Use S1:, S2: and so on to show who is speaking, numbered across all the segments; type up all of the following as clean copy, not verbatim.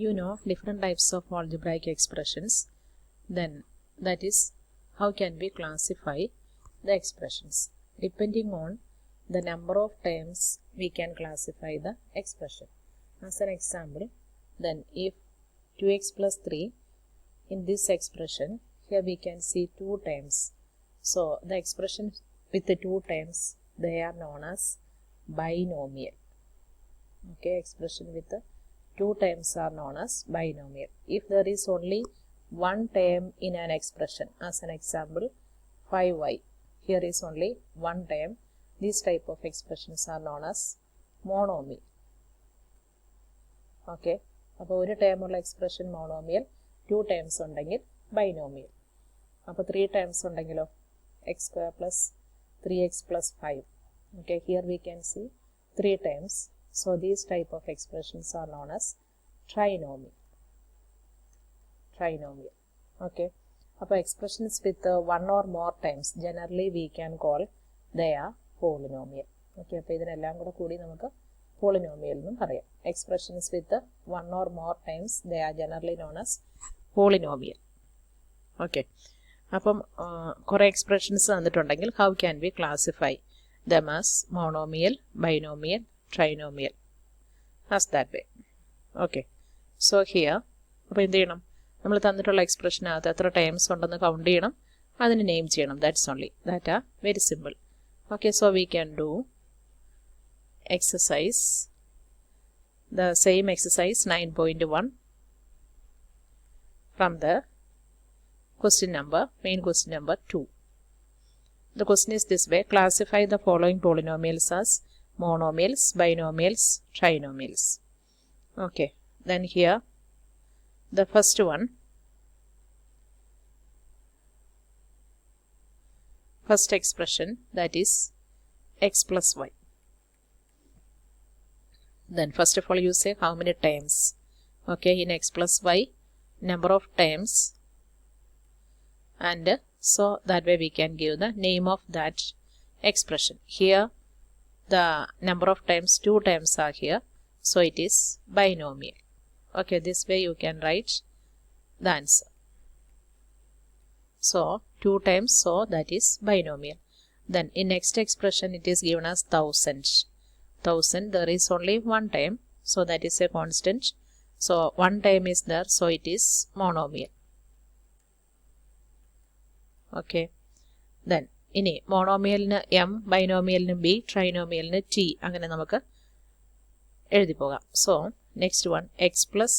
S1: you know different types of algebraic expressions, then that is how can we classify the expressions. Depending on the number of terms we can classify the expression. As an example, then if 2x plus 3, in this expression here we can see 2 terms. So the expression with the 2 terms, they are known as binomial. Okay, expression with the 2 terms are known as binomial. If there is only one term in an expression, as an example 5y, here is only one term, these type of expressions are known as monomial. Okay, അപ്പോൾ ഒരു ടേമുള്ള expression monomial, 2 terms ഉണ്ടെങ്കിൽ binomial. അപ്പോൾ 3 terms ഉണ്ടെങ്കിലോ X square plus 3x plus 5. Okay, here we can see 3 terms. So these type of expressions are known as trinomial. Trinomial. Okay, അപ്പോൾ expressions with one or more terms generally we can call they are polynomial. Okay, അപ്പോൾ ഇതിനെല്ലാം കൂടി നമുക്ക് polynomial എന്നും പറയാം. Expressions with one or more terms they are generally known as polynomial. Okay, അപ്പം കുറേ expressions തന്നിട്ടുണ്ടെങ്കിൽ how can we classify them as monomial, binomial, trinomial, as that way. Okay, so here അപ്പോൾ എന്ത് ചെയ്യണം, നമ്മൾ തന്നിട്ടുള്ള എക്സ്പ്രഷനകത്ത് എത്ര ടൈംസ് ഉണ്ടെന്ന് കൗണ്ട് ചെയ്യണം, അതിന് നെയിം ചെയ്യണം. That's only, that are very simple. Okay, so we can do exercise, the same exercise 9.1 from the main question number 2. The question is this way: classify the following polynomials as monomials, binomials, trinomials. Okay, then here the first one, first expression, that is x plus y. Then first of all you say how many terms. Okay, in x plus y, number of terms, and so that way we can give the name of that expression. Here the number of terms, 2 terms are here, so it is binomial. Okay, this way you can write the answer. So 2 terms, so that is binomial. Then in next expression it is given as 1000. 1000, there is only one term, so that is a constant. So one term is there, so it is monomial. Okay, then ഇനി മോണോമിയലിന് m, ബൈനോമിയലിന് b, ട്രൈനോമിയലിന് t, അങ്ങനെ നമുക്ക് എഴുതി പോകാം. So next one x plus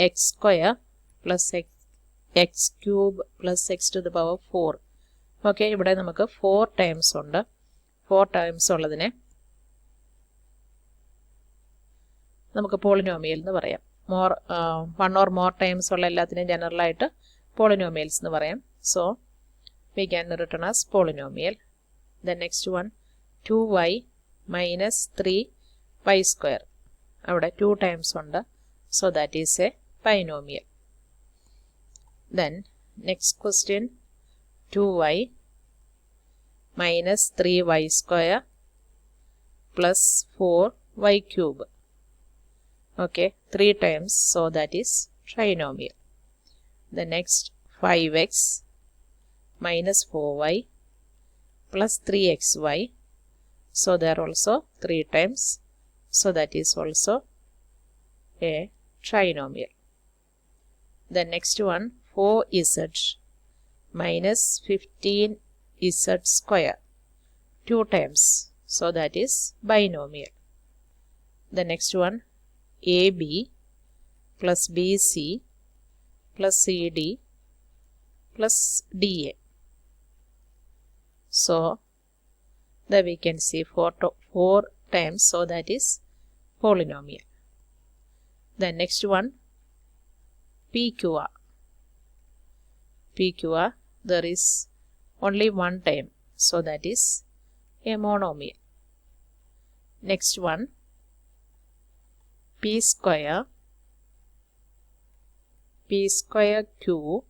S1: x square plus x cube plus x to the power 4. Okay, ഇവിടെ നമുക്ക് 4 terms ഉണ്ട്. 4 terms ഉള്ളതിനെ നമുക്ക് പോളിനോമിയൽ എന്ന് പറയാം. വൺ ഓർ മോർ ടേംസ് ഉള്ള എല്ലാത്തിനെയും ജനറലായിട്ട് പോളിനോമിയൽസ് എന്ന് പറയാം. So we can written as polynomial. The next one 2y minus 3y square, avada 2 times ഉണ്ട്, so that is a binomial. Then next question 2y minus 3y square plus 4y cube. Okay, 3 times, so that is trinomial. The next 5x minus 4y plus 3xy, so there also 3 times, so that is also a trinomial. The next one 4z minus 15z square, 2 times, so that is binomial. The next one ab plus bc plus cd plus DA. So there we can see 4 times, so that is polynomial. The next one PQR. PQR, there is only one term, so that is a monomial. Next one P square Q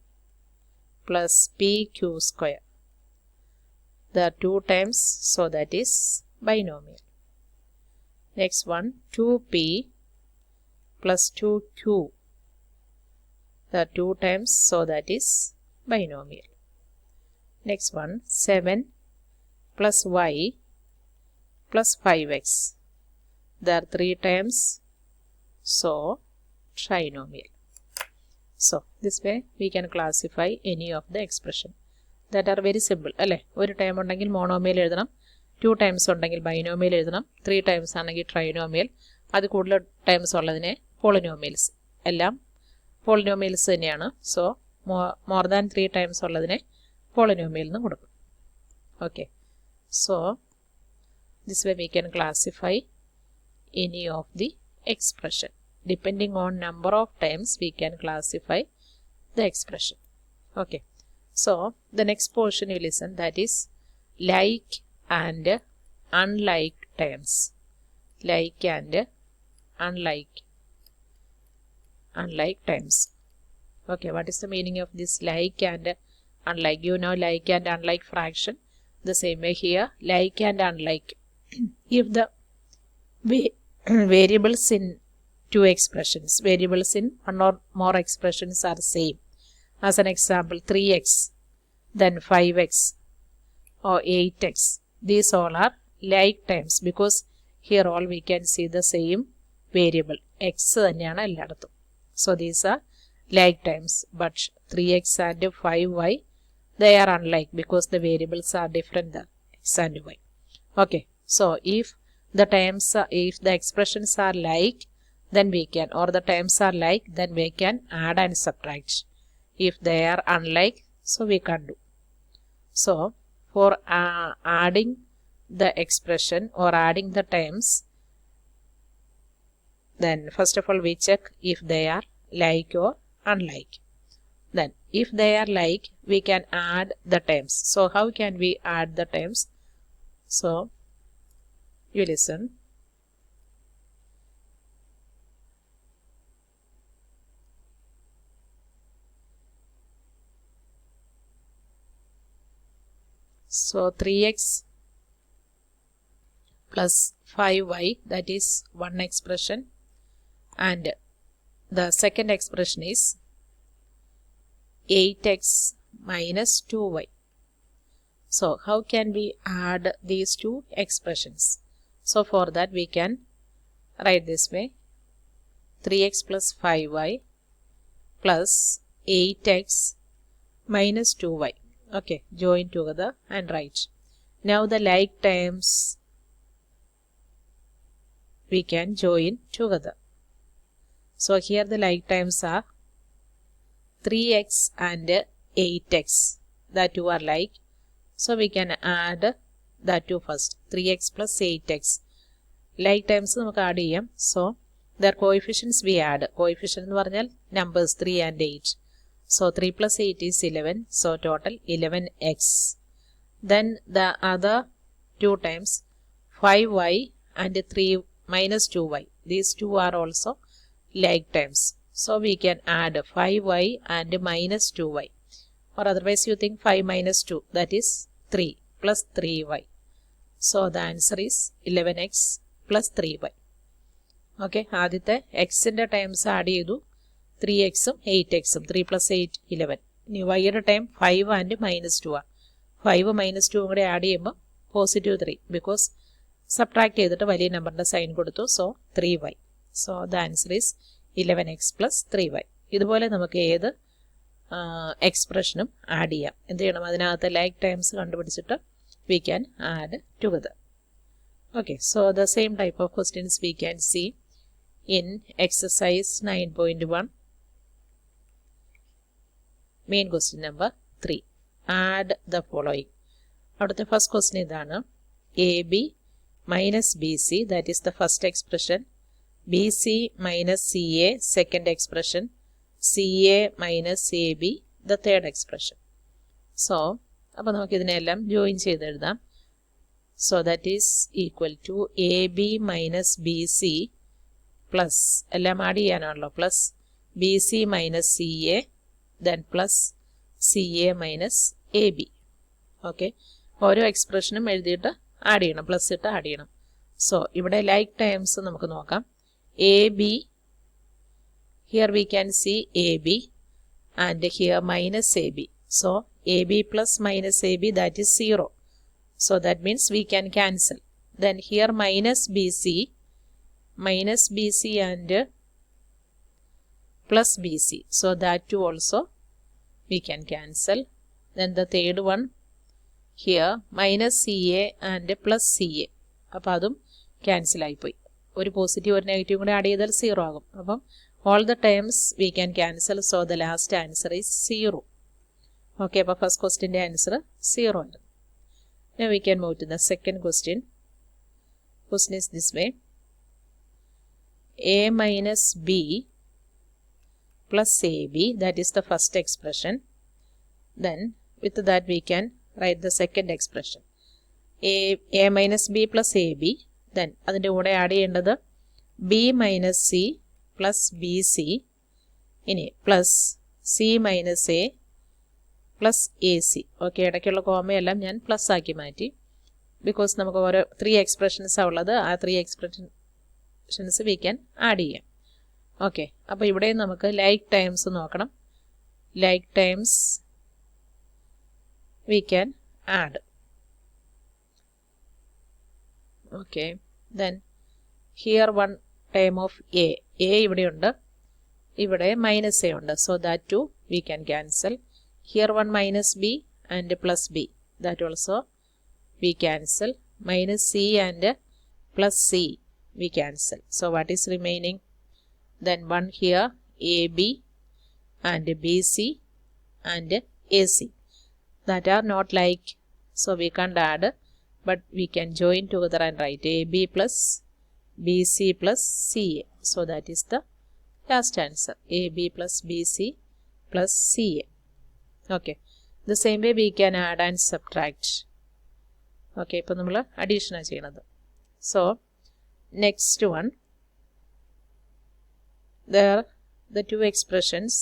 S1: plus PQ square. There are 2 times, so that is binomial. Next one 2P plus 2Q the 2 times, so that is binomial. Next one, 7 plus y plus 5x. There are 3 times, so trinomial. So this way we can classify any of the expression that are very simple. അല്ലേ, ഒരു time ഉണ്ടെങ്കിൽ monomial എഴുതണം, 2 times ഉണ്ടെങ്കിൽ binomial എഴുതണം, 3 times ആണെങ്കിൽ trinomial, അത് കൂടുതൽ times ഉള്ളതിനെ പോളിനോമിയൽസ്. എല്ലാം പോളിനോമിയൽസ് തന്നെയാണ്. സോ മോർ ദാൻ 3 ടൈംസ് ഉള്ളതിനെ പോളിനോമിയൽ എന്ന് കൊടുക്കും. Okay, so this way we can classify any of the expression. Depending on number of times we can classify the expression. Okay, so the next portion you listen, that is like and unlike terms. Like and unlike terms. Okay, what is the meaning of this like and unlike? You know like and unlike fraction. The same way here, like and unlike. If the variables in two expressions, variables in one or more expressions are same, as an example 3x, then 5x or 8x, these all are like terms because here all we can see the same variable x തന്നെയാണ് എല്ലായിടത്തും. So these are like terms, but 3x and 5y, they are unlike because the variables are different than x and y. Okay, so if the expressions are like, then we can, or the terms are like, then we can add and subtract. If they are unlike, so we can't do. So for adding the expression or adding the terms, then first of all we check if they are like or unlike. Then if they are like, we can add the terms. So how can we add the terms? So you listen. So 3x plus 5y, that is one expression, and the second expression is 8x minus 2y. So how can we add these two expressions? So for that we can write this way, 3x plus 5y plus 8x minus 2y. Okay, join together and write. Now the like terms we can join together. So here the like terms are 3x and 8x, that two are like. So we can add that two first, 3x plus 8x. Like terms നമുക്ക് add ചെയ്യാം. So their coefficients we add. Coefficient എന്ന് പറഞ്ഞാൽ numbers 3 and 8. So 3 plus 8 is 11. So total 11x. Then the other two times 5y and 3 minus 2y. These two are also like terms. So we can add 5y and minus 2y. Or otherwise you think 5 minus 2, that is 3 plus 3y. So the answer is 11x plus 3y. Okay, ആദ്യത്തെ എക്സിൻ്റെ times add ചെയ്തു, 3xും 8xും, 3 plus 8 11. ഇനി വൈയുടെ time 5 and minus 2 ആണ്. 5 minus 2 കൂടെ add ചെയ്യുമ്പോൾ positive 3, because subtract ചെയ്തിട്ട് വലിയ നമ്പറിൻ്റെ സൈൻ കൊടുത്തു. So 3y. So the answer is 11x plus 3y. ഇതുപോലെ നമുക്ക് ഏത് എക്സ്പ്രഷനും ആഡ് ചെയ്യാം. എന്ത് ചെയ്യണം, അതിനകത്ത് ലൈക്ക് ടൈംസ് കണ്ടുപിടിച്ചിട്ട് we can add together. Okay, so the same type of questions we can see in exercise 9.1. Main question number 3. Add the following. Out the first question idana, AB minus BC, that is the first expression, BC minus CA, second expression, CA minus AB, the third expression. So അപ്പോൾ നമുക്ക് ഇതിനെല്ലാം join ചെയ്തെഴുതാം. So that is equal to AB minus BC plus, എല്ലാം add ചെയ്യാനാണല്ലോ, plus BC minus CA, then plus CA minus AB. Okay, ഓരോ എക്സ്പ്രഷനും എഴുതിയിട്ട് add ചെയ്യണം, പ്ലസ് ഇട്ട് ആഡ് ചെയ്യണം. സോ ഇവിടെ ലൈക്ക് ടൈംസ് നമുക്ക് നോക്കാം. AB, here we can see AB. and here minus AB. So AB plus minus AB, that is 0. So that means we can cancel. Then here minus BC and plus BC. So that too also we can cancel. Then the third one here minus CA and plus CA. അപ്പോൾ അതും cancel ആയിപ്പോയി. ഒരു positive ഒരു negative കൂടെ add ചെയ്താൽ 0 ആകും. അപ്പം all the terms we can cancel. So the last answer is 0. Okay, അപ്പോൾ first question answer 0 ആണ്. Now we can move to the second question. Question is this way. A minus B plus AB, that is the first expression. Then with that we can write the second expression. A minus B plus AB. Then അതിൻ്റെ കൂടെ add ചെയ്യേണ്ടത് B minus C plus BC. ഇനി plus C minus A plus AC. Okay, ഇടയ്ക്കുള്ള കോമയെല്ലാം ഞാൻ plus ആക്കി മാറ്റി. Because നമുക്ക് ഓരോ 3 എക്സ്പ്രഷൻസാണ് ഉള്ളത്. ആ 3 എക്സ്പ്രഷൻസ് വി ക്യാൻ ആഡ് ചെയ്യാം. ഓക്കെ, അപ്പോൾ ഇവിടെ നമുക്ക് ലൈക്ക് ടൈംസ് നോക്കണം. Like times we can add. Okay, then here one time of a ഇവിടെയുണ്ട്, ഇവിടെ മൈനസ് എ ഉണ്ട്. So that too we can cancel. Here one minus b and plus b, that also we cancel. Minus C and plus C we cancel. So what is remaining? Then one here AB and BC and AC, that are not like, so we can't add, but we can join together and write AB plus BC plus CA. So that is the last answer, AB plus BC plus CA. Okay, the same way we can add and subtract. Okay, ഇപ്പോൾ നമ്മൾ അഡീഷനാണ് ചെയ്യണത്. So next one, the two expressions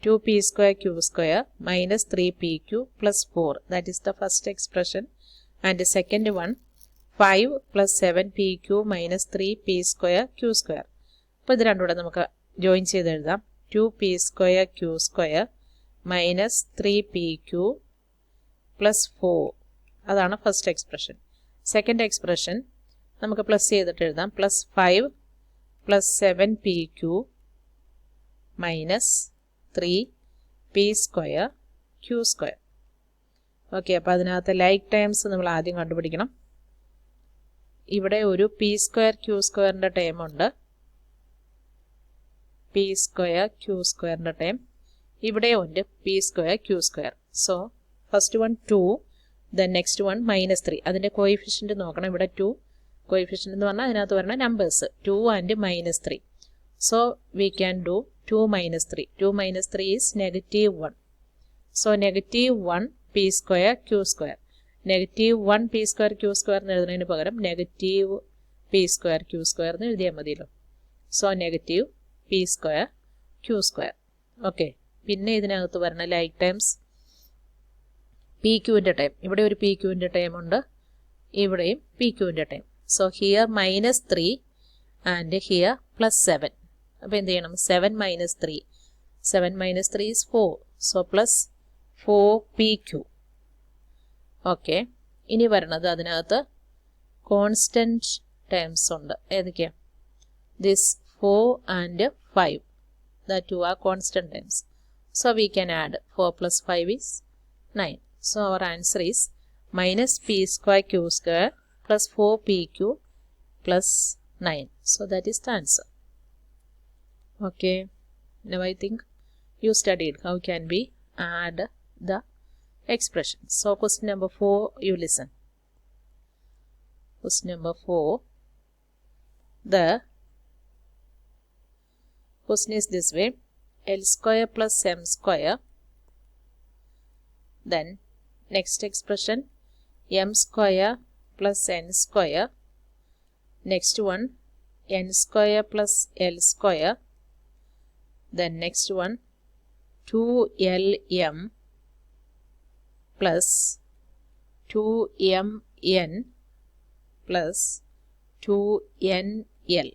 S1: 2p square q square minus 3pq plus 4, that is the first expression. And the second one 5 plus 7pq minus 3p square q square. അപ്പോൾ ഇത് രണ്ടുകൂടെ നമുക്ക് join ചെയ്ത് എഴുതാം. 2p square q square minus 3pq plus 4, അതാണ് first expression. Second expression നമുക്ക് plus ചെയ്തിട്ട് എഴുതാം. Plus 5 plus 7pq minus 3p square q square. Okay, അപ്പോൾ അതിനകത്ത് ലൈക്ക് ടൈംസ് നമ്മൾ ആദ്യം കണ്ടുപിടിക്കണം. ഇവിടെ ഒരു p സ്ക്വയർ q സ്ക്വയറിൻ്റെ ടൈം ഉണ്ട്. p സ്ക്വയർ q സ്ക്വയറിൻ്റെ ടൈം ഇവിടെ ഉണ്ട്, p square q square. So first one 2, then next one minus 3. അതിൻ്റെ കോയിഫിഷ്യൻ്റ് നോക്കണം. ഇവിടെ 2 കോയിഫിഷ്യൻ്റ് എന്ന് പറഞ്ഞാൽ അതിനകത്ത് വരുന്ന numbers 2 and minus 3. So we can do 2 minus 3. 2 minus 3 is negative 1. So negative 1 p square q square. Negative 1 p square q square എന്ന് എഴുതുന്നതിന് പകരം negative p square q square എന്ന് എഴുതിയാൽ മതിയല്ലോ. So negative p square q square. Okay, പിന്നെ ഇതിനകത്ത് വരുന്ന like times p ക്യൂവിൻ്റെ ടൈം. ഇവിടെ ഒരു പി ക്യൂവിൻ്റെ ടൈം ഉണ്ട്, ഇവിടെയും പി ക്യൂവിൻ്റെ time. So here minus 3 and here plus 7. അപ്പോൾ എന്ത് ചെയ്യണം? 7 minus 3. 7 minus 3 is 4. So plus 4pq. Okay, ഇനി വരണത് അതിനകത്ത് കോൺസ്റ്റൻറ്റ് ടൈംസ് ഉണ്ട്. ഏതൊക്കെയാണ്? This 4 and 5, that two are constant terms. So we can add 4 plus 5 is 9. So our answer is minus p square q square plus 4pq plus 9. So that is the answer. Okay, now I think you studied how can we add the expressions. So question number 4, you listen. Question number 4, the question is this way. L square plus m square, then next expression m square plus n square, next one n square plus l square, then next one 2lm plus 2mn plus 2nl.